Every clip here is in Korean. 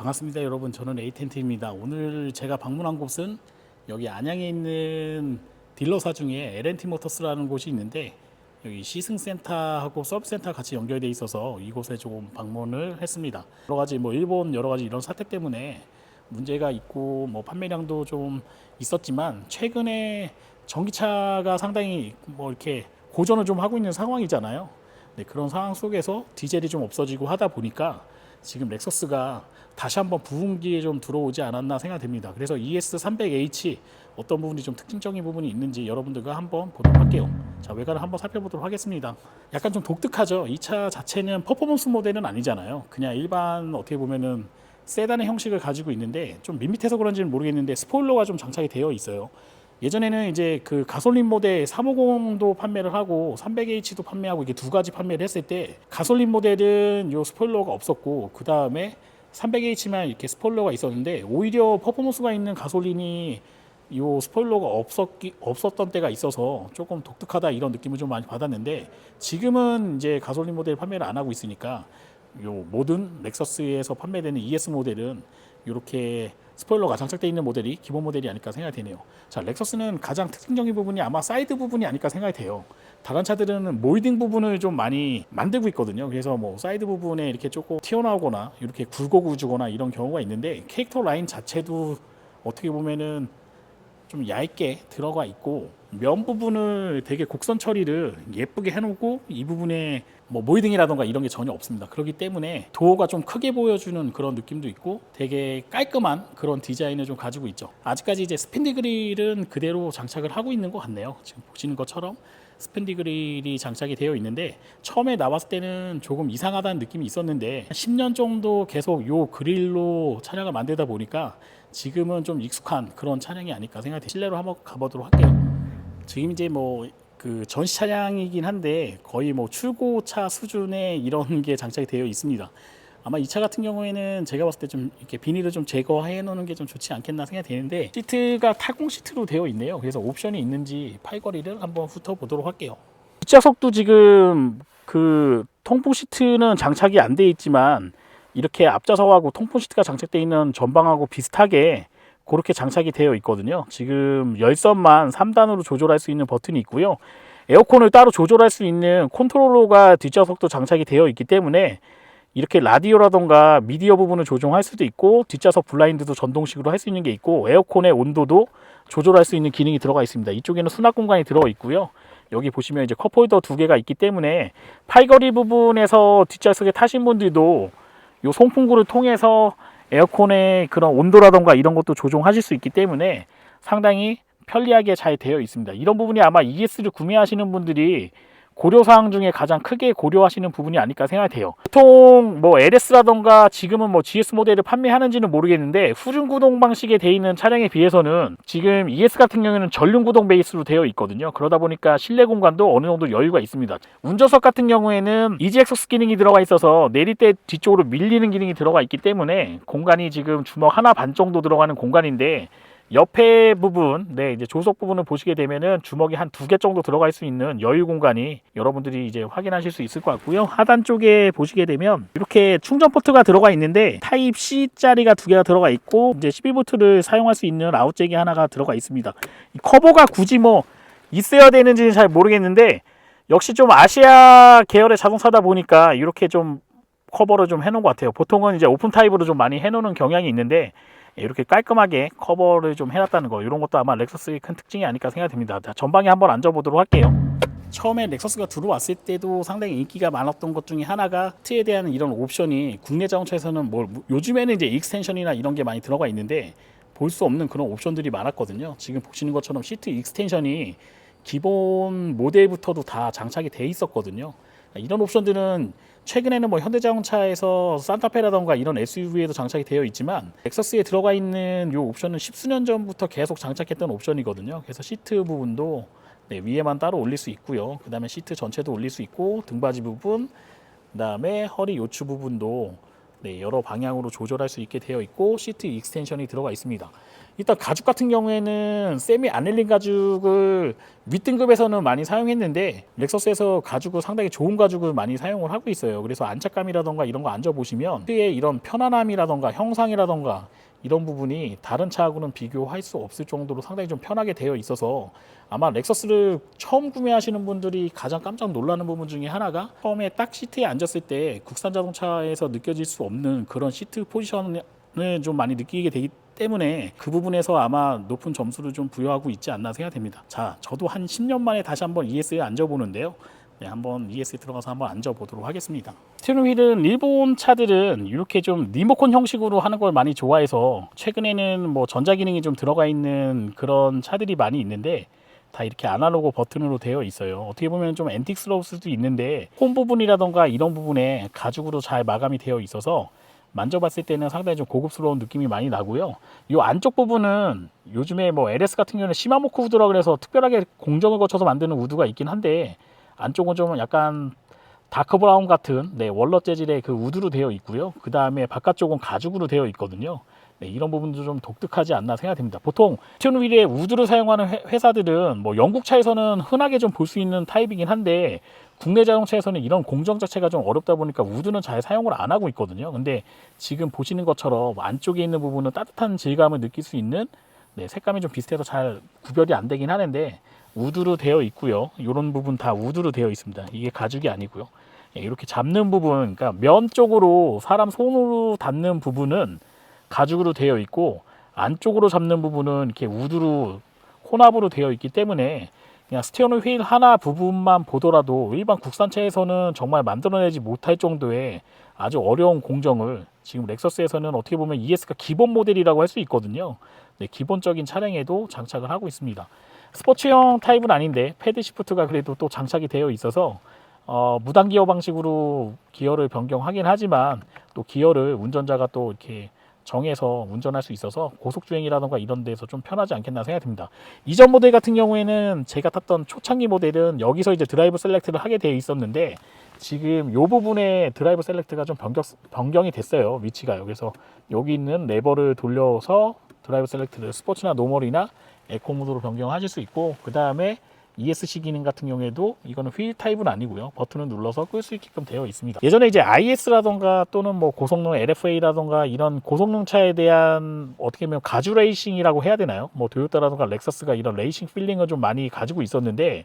반갑습니다 여러분. 저는 에이텐트입니다. 오늘 제가 방문한 곳은 여기 안양에 있는 딜러사 중에 L&T 모터스라는 곳이 있는데, 여기 시승센터하고 서브센터 같이 연결되어 있어서 이곳에 조금 방문을 했습니다. 여러 가지 일본 여러 가지 이런 사태 때문에 문제가 있고 판매량도 좀 있었지만, 최근에 전기차가 상당히 이렇게 고전을 좀 하고 있는 상황이잖아요. 네, 그런 상황 속에서 디젤이 좀 없어지고 하다 보니까 지금 렉서스가 다시 한번 부흥기에 좀 들어오지 않았나 생각됩니다. 그래서 ES300H 어떤 부분이 좀 특징적인 부분이 있는지 여러분들과 한번 보도록 할게요. 자, 외관을 한번 살펴보도록 하겠습니다. 약간 좀 독특하죠. 이 차 자체는 퍼포먼스 모델은 아니잖아요. 그냥 일반 어떻게 보면은 세단의 형식을 가지고 있는데, 좀 밋밋해서 그런지는 모르겠는데 스포일러가 좀 장착이 되어 있어요. 예전에는 이제 그 가솔린 모델 350도 판매를 하고 300H도 판매하고 이게 두 가지 판매를 했을 때, 가솔린 모델은 요 스포일러가 없었고 그 다음에 300H만 이렇게 스포일러가 있었는데, 오히려 퍼포먼스가 있는 가솔린이 요 스포일러가 없었던 때가 있어서 조금 독특하다 이런 느낌을 좀 많이 받았는데, 지금은 이제 가솔린 모델 판매를 안 하고 있으니까 요 모든 렉서스에서 판매되는 ES 모델은 이렇게 스포일러가 장착되어 있는 모델이 기본 모델이 아닐까 생각이 되네요. 자, 렉서스는 가장 특징적인 부분이 아마 사이드 부분이 아닐까 생각이 돼요. 다른 차들은 몰딩 부분을 좀 많이 만들고 있거든요. 그래서 사이드 부분에 이렇게 조금 튀어나오거나 이렇게 굴곡을 주거나 이런 경우가 있는데, 캐릭터 라인 자체도 어떻게 보면은 좀 얇게 들어가 있고, 면 부분을 되게 곡선 처리를 예쁘게 해놓고 이 부분에 모이딩이라던가 이런 게 전혀 없습니다. 그렇기 때문에 도어가 좀 크게 보여주는 그런 느낌도 있고 되게 깔끔한 그런 디자인을 좀 가지고 있죠. 아직까지 이제 스팬디 그릴은 그대로 장착을 하고 있는 것 같네요. 지금 보시는 것처럼 스팬디 그릴이 장착이 되어 있는데, 처음에 나왔을 때는 조금 이상하다는 느낌이 있었는데 10년 정도 계속 요 그릴로 차량을 만들다 보니까 지금은 좀 익숙한 그런 차량이 아닐까 생각돼요. 실내로 한번 가보도록 할게요. 지금 이제 그 전시 차량이긴 한데 거의 출고차 수준의 이런 게 장착이 되어 있습니다. 아마 이 차 같은 경우에는 제가 봤을 때 좀 이렇게 비닐을 좀 제거해 놓는 게 좀 좋지 않겠나 생각이 되는데, 시트가 타공 시트로 되어 있네요. 그래서 옵션이 있는지 팔걸이를 한번 훑어보도록 할게요. 뒷좌석도 지금 그 통풍 시트는 장착이 안 돼 있지만, 이렇게 앞좌석하고 통풍 시트가 장착되어 있는 전방하고 비슷하게 그렇게 장착이 되어 있거든요. 지금 열선만 3단으로 조절할 수 있는 버튼이 있고요. 에어컨을 따로 조절할 수 있는 컨트롤러가 뒷좌석도 장착이 되어 있기 때문에 이렇게 라디오라던가 미디어 부분을 조정할 수도 있고, 뒷좌석 블라인드도 전동식으로 할 수 있는 게 있고, 에어컨의 온도도 조절할 수 있는 기능이 들어가 있습니다. 이쪽에는 수납 공간이 들어 있고요. 여기 보시면 이제 컵홀더 두 개가 있기 때문에 팔걸이 부분에서 뒷좌석에 타신 분들도 이 송풍구를 통해서 에어컨의 그런 온도라던가 이런 것도 조정하실 수 있기 때문에 상당히 편리하게 잘 되어 있습니다. 이런 부분이 아마 ES를 구매하시는 분들이 고려사항 중에 가장 크게 고려하시는 부분이 아닐까 생각이 돼요. 보통 LS라던가 지금은 GS 모델을 판매하는지는 모르겠는데, 후륜 구동 방식에 되어 있는 차량에 비해서는 지금 ES 같은 경우에는 전륜 구동 베이스로 되어 있거든요. 그러다 보니까 실내 공간도 어느 정도 여유가 있습니다. 운전석 같은 경우에는 이지 엑소스 기능이 들어가 있어서 내릴 때 뒤쪽으로 밀리는 기능이 들어가 있기 때문에 공간이 지금 주먹 하나 반 정도 들어가는 공간인데, 옆에 부분, 이제 조석 부분을 보시게 되면은 주먹이 한 2개 정도 들어갈 수 있는 여유 공간이 여러분들이 이제 확인하실 수 있을 것 같고요. 하단 쪽에 보시게 되면 이렇게 충전 포트가 들어가 있는데, 타입 C 짜리가 2개가 들어가 있고, 이제 12V를 사용할 수 있는 아웃잭이 하나가 들어가 있습니다. 이 커버가 굳이 있어야 되는지는 잘 모르겠는데, 역시 좀 아시아 계열의 자동차다 보니까 이렇게 좀 커버를 좀 해놓은 것 같아요. 보통은 이제 오픈 타입으로 좀 많이 해놓는 경향이 있는데, 이렇게 깔끔하게 커버를 좀 해놨다는 거, 이런 것도 아마 렉서스의 큰 특징이 아닐까 생각됩니다. 자, 전방에 한번 앉아보도록 할게요. 처음에 렉서스가 들어왔을 때도 상당히 인기가 많았던 것 중에 하나가 시트에 대한 이런 옵션이 국내 자동차에서는 요즘에는 이제 익스텐션이나 이런 게 많이 들어가 있는데 볼 수 없는 그런 옵션들이 많았거든요. 지금 보시는 것처럼 시트 익스텐션이 기본 모델부터도 다 장착이 돼 있었거든요. 이런 옵션들은 최근에는 현대자동차에서 산타페라던가 이런 SUV에도 장착이 되어 있지만, 렉서스에 들어가 있는 이 옵션은 10수년 전부터 계속 장착했던 옵션이거든요. 그래서 시트 부분도 위에만 따로 올릴 수 있고요. 그 다음에 시트 전체도 올릴 수 있고, 등받이 부분, 그 다음에 허리 요추 부분도 네, 여러 방향으로 조절할 수 있게 되어 있고 시트 익스텐션이 들어가 있습니다. 일단 가죽 같은 경우에는 세미 아넬린 가죽을 윗등급에서는 많이 사용했는데 렉서스에서 가죽을 상당히 좋은 가죽을 많이 사용을 하고 있어요. 그래서 안착감이라던가 이런 거 앉아보시면 시트의 이런 편안함이라던가 형상이라던가 이런 부분이 다른 차하고는 비교할 수 없을 정도로 상당히 좀 편하게 되어 있어서 아마 렉서스를 처음 구매하시는 분들이 가장 깜짝 놀라는 부분 중에 하나가 처음에 딱 시트에 앉았을 때 국산 자동차에서 느껴질 수 없는 그런 시트 포지션을 좀 많이 느끼게 되기 때문에 그 부분에서 아마 높은 점수를 좀 부여하고 있지 않나 생각됩니다. 자, 저도 한 10년 만에 다시 한번 ES에 앉아보는데요. 네, 한번 ES에 들어가서 한번 앉아보도록 하겠습니다. 스티어링 휠은 일본 차들은 이렇게 좀 리모컨 형식으로 하는 걸 많이 좋아해서 최근에는 뭐 전자기능이 좀 들어가 있는 그런 차들이 많이 있는데 다 이렇게 아날로그 버튼으로 되어 있어요. 어떻게 보면 좀 앤틱스러울 수도 있는데 홈 부분이라던가 이런 부분에 가죽으로 잘 마감이 되어 있어서 만져봤을 때는 상당히 좀 고급스러운 느낌이 많이 나고요. 이 안쪽 부분은 요즘에 뭐 LS 같은 경우는 시마모크 우드라 그래서 특별하게 공정을 거쳐서 만드는 우드가 있긴 한데 안쪽은 좀 약간 다크 브라운 같은 월넛 재질의 그 우드로 되어 있고요. 그 다음에 바깥쪽은 가죽으로 되어 있거든요. 네, 이런 부분도 좀 독특하지 않나 생각됩니다. 보통 스티어링 휠에 우드를 사용하는 회사들은 뭐 영국 차에서는 흔하게 좀 볼 수 있는 타입이긴 한데 국내 자동차에서는 이런 공정 자체가 좀 어렵다 보니까 우드는 잘 사용을 안 하고 있거든요. 근데 지금 보시는 것처럼 안쪽에 있는 부분은 따뜻한 질감을 느낄 수 있는 색감이 좀 비슷해서 잘 구별이 안 되긴 하는데 우드로 되어 있고요. 이런 부분 다 우드로 되어 있습니다. 이게 가죽이 아니고요. 이렇게 잡는 부분, 그러니까 면 쪽으로 사람 손으로 닿는 부분은 가죽으로 되어 있고 안쪽으로 잡는 부분은 이렇게 우드로 혼합으로 되어 있기 때문에 그냥 스티어링 휠 하나 부분만 보더라도 일반 국산차에서는 정말 만들어내지 못할 정도의 아주 어려운 공정을 지금 렉서스에서는 어떻게 보면 ES가 기본 모델이라고 할 수 있거든요. 네, 기본적인 차량에도 장착을 하고 있습니다. 스포츠형 타입은 아닌데 패드 시프트가 그래도 또 장착이 되어 있어서 무단 기어 방식으로 기어를 변경하긴 하지만 또 기어를 운전자가 또 이렇게 정해서 운전할 수 있어서 고속주행이라던가 이런 데서 좀 편하지 않겠나 생각됩니다. 이전 모델 같은 경우에는 제가 탔던 초창기 모델은 여기서 이제 드라이브 셀렉트를 하게 되어 있었는데 지금 이 부분에 드라이브 셀렉트가 좀 변경이 됐어요. 위치가요. 그래서 여기 있는 레버를 돌려서 드라이브 셀렉트를 스포츠나 노멀이나 에코 모드로 변경하실 수 있고 그 다음에 ESC 기능 같은 경우에도 이거는 휠 타입은 아니고요. 버튼을 눌러서 끌 수 있게끔 되어 있습니다. 예전에 이제 IS라던가 또는 뭐 고성능 LFA라던가 이런 고성능 차에 대한 어떻게 보면 가주 레이싱이라고 해야 되나요? 뭐 토요타라던가 렉서스가 이런 레이싱 필링을 좀 많이 가지고 있었는데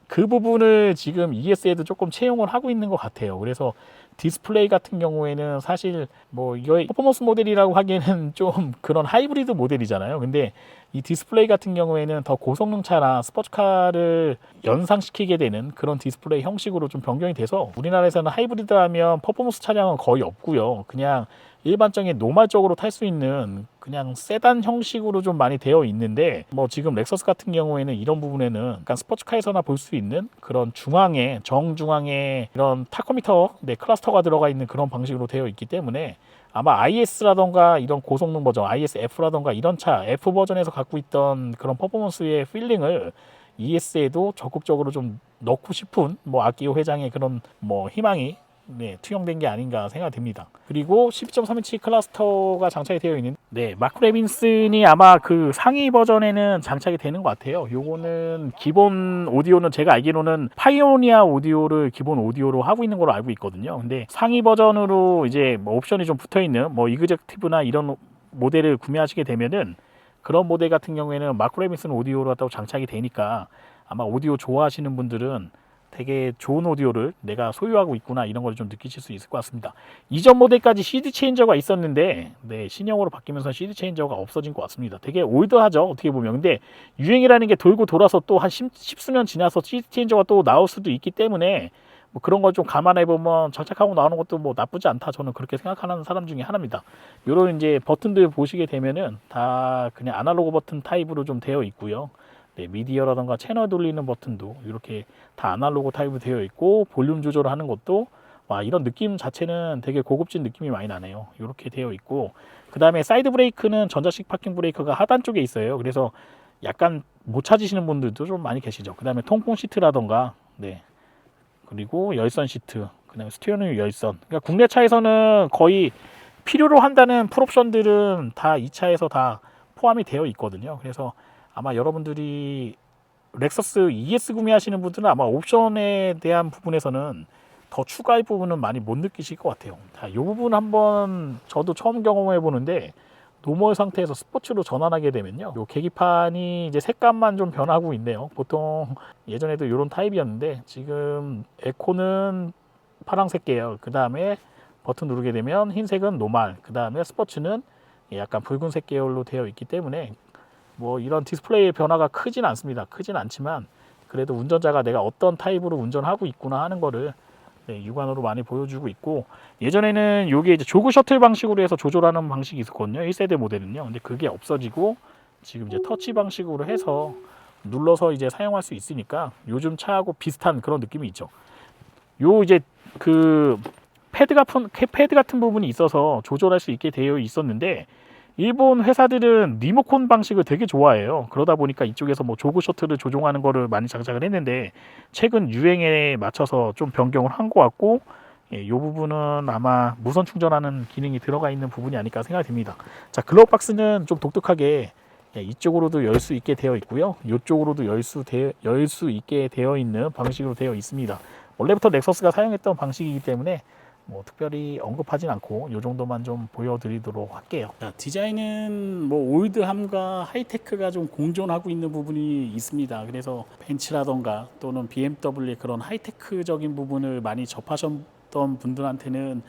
그 부분을 지금 ES에도 조금 채용을 하고 있는 것 같아요. 그래서 디스플레이 같은 경우에는 사실 뭐 이거 퍼포먼스 모델이라고 하기에는 좀 그런 하이브리드 모델이잖아요. 근데 이 디스플레이 같은 경우에는 더 고성능차나 스포츠카를 연상시키게 되는 그런 디스플레이 형식으로 좀 변경이 돼서 우리나라에서는 하이브리드 하면 퍼포먼스 차량은 거의 없고요. 그냥 일반적인 노말적으로 탈 수 있는 그냥 세단 형식으로 좀 많이 되어 있는데 뭐 지금 렉서스 같은 경우에는 이런 부분에는 약간 스포츠카에서나 볼 수 있는 그런 중앙에 정중앙에 이런 타코미터 클러스터가 들어가 있는 그런 방식으로 되어 있기 때문에 아마 IS라던가 이런 고성능 버전 ISF라던가 이런 차 F 버전에서 갖고 있던 그런 퍼포먼스의 필링을 ES에도 적극적으로 좀 넣고 싶은 뭐 아키오 회장의 그런 뭐 희망이 투영된 게 아닌가 생각됩니다. 그리고 12.3인치 클러스터가 장착이 되어 있는 마크 레빈슨이 아마 그 상위 버전에는 장착이 되는 것 같아요. 요거는 기본 오디오는 제가 알기로는 파이오니아 오디오를 기본 오디오로 하고 있는 걸로 알고 있거든요. 근데 상위 버전으로 이제 뭐 옵션이 좀 붙어 있는 뭐 이그젝티브나 이런 모델을 구매하시게 되면은 그런 모델 같은 경우에는 마크 레빈슨 오디오로 또 장착이 되니까 아마 오디오 좋아하시는 분들은 되게 좋은 오디오를 내가 소유하고 있구나 이런 걸 좀 느끼실 수 있을 것 같습니다. 이전 모델까지 CD 체인저가 있었는데 신형으로 바뀌면서 CD 체인저가 없어진 것 같습니다. 되게 올드하죠 어떻게 보면. 근데 유행이라는 게 돌고 돌아서 또 한 십수년 지나서 CD 체인저가 또 나올 수도 있기 때문에 뭐 그런 걸 좀 감안해 보면 장착하고 나오는 것도 뭐 나쁘지 않다 저는 그렇게 생각하는 사람 중에 하나입니다. 이런 이제 버튼들 보시게 되면은 다 그냥 아날로그 버튼 타입으로 좀 되어 있고요. 미디어라던가 채널 돌리는 버튼도 이렇게 다 아날로그 타입으로 되어 있고 볼륨 조절하는 것도 이런 느낌 자체는 되게 고급진 느낌이 많이 나네요. 이렇게 되어 있고 그 다음에 사이드 브레이크는 전자식 파킹 브레이크가 하단 쪽에 있어요. 그래서 약간 못 찾으시는 분들도 좀 많이 계시죠. 그 다음에 통풍 시트라던가 그리고 열선 시트 그 다음에 스티어링 열선. 그러니까 국내 차에서는 거의 필요로 한다는 풀옵션들은 다 이 차에서 다 포함이 되어 있거든요. 그래서 아마 여러분들이 렉서스 ES 구매하시는 분들은 아마 옵션에 대한 부분에서는 더 추가할 부분은 많이 못 느끼실 것 같아요. 자, 이 부분 한번 저도 처음 경험해 보는데 노멀 상태에서 스포츠로 전환하게 되면요, 요 계기판이 이제 색감만 좀 변하고 있네요. 보통 예전에도 이런 타입이었는데 지금 에코는 파란색 계열, 그 다음에 버튼 누르게 되면 흰색은 노멀, 그 다음에 스포츠는 약간 붉은색 계열로 되어 있기 때문에 뭐 이런 디스플레이의 변화가 크진 않습니다. 크진 않지만 그래도 운전자가 내가 어떤 타입으로 운전하고 있구나 하는 거를 육안으로 많이 보여주고 있고, 예전에는 이게 이제 조그 셔틀 방식으로 해서 조절하는 방식이 있었거든요. 1세대 모델은요. 근데 그게 없어지고 지금 이제 터치 방식으로 해서 눌러서 이제 사용할 수 있으니까 요즘 차하고 비슷한 그런 느낌이 있죠. 요 이제 그 패드 같은 부분이 있어서 조절할 수 있게 되어 있었는데 일본 회사들은 리모컨 방식을 되게 좋아해요. 그러다 보니까 이쪽에서 뭐 조그 셔틀을 조종하는 거를 많이 장착을 했는데 최근 유행에 맞춰서 좀 변경을 한 것 같고, 이 부분은 아마 무선 충전하는 기능이 들어가 있는 부분이 아닐까 생각이 듭니다. 자, 글러브 박스는 좀 독특하게 이쪽으로도 열 수 있게 되어 있고요. 이쪽으로도 열 수 있게 되어 있는 방식으로 되어 있습니다. 원래부터 렉서스가 사용했던 방식이기 때문에 뭐 특별히 언급하진 않고 이 정도만 좀 보여드리도록 할게요. 자, 디자인은 뭐 올드함과 하이테크가 좀 공존하고 있는 부분이 있습니다. 그래서 벤츠라던가 또는 BMW의 그런 하이테크적인 부분을 많이 접하셨던 분들한테는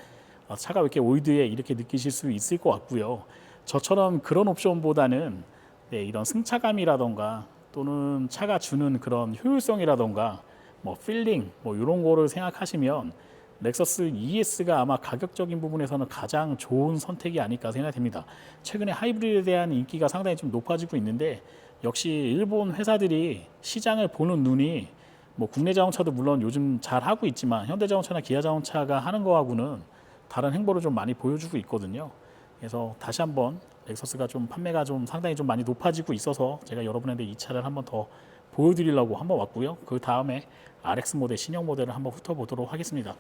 차가 왜 이렇게 올드해 이렇게 느끼실 수 있을 것 같고요. 저처럼 그런 옵션보다는 이런 승차감이라던가 또는 차가 주는 그런 효율성이라던가 뭐 필링 뭐 이런 거를 생각하시면 렉서스 ES가 아마 가격적인 부분에서는 가장 좋은 선택이 아닐까 생각됩니다. 최근에 하이브리드에 대한 인기가 상당히 좀 높아지고 있는데 역시 일본 회사들이 시장을 보는 눈이 뭐 국내 자동차도 물론 요즘 잘 하고 있지만 현대자동차나 기아자동차가 하는 거하고는 다른 행보를 좀 많이 보여주고 있거든요. 그래서 다시 한번 렉서스가 좀 판매가 좀 상당히 좀 많이 높아지고 있어서 제가 여러분한테 이 차를 한번 더 보여드리려고 한번 왔고요. 그 다음에 RX 모델 신형 모델을 한번 훑어보도록 하겠습니다.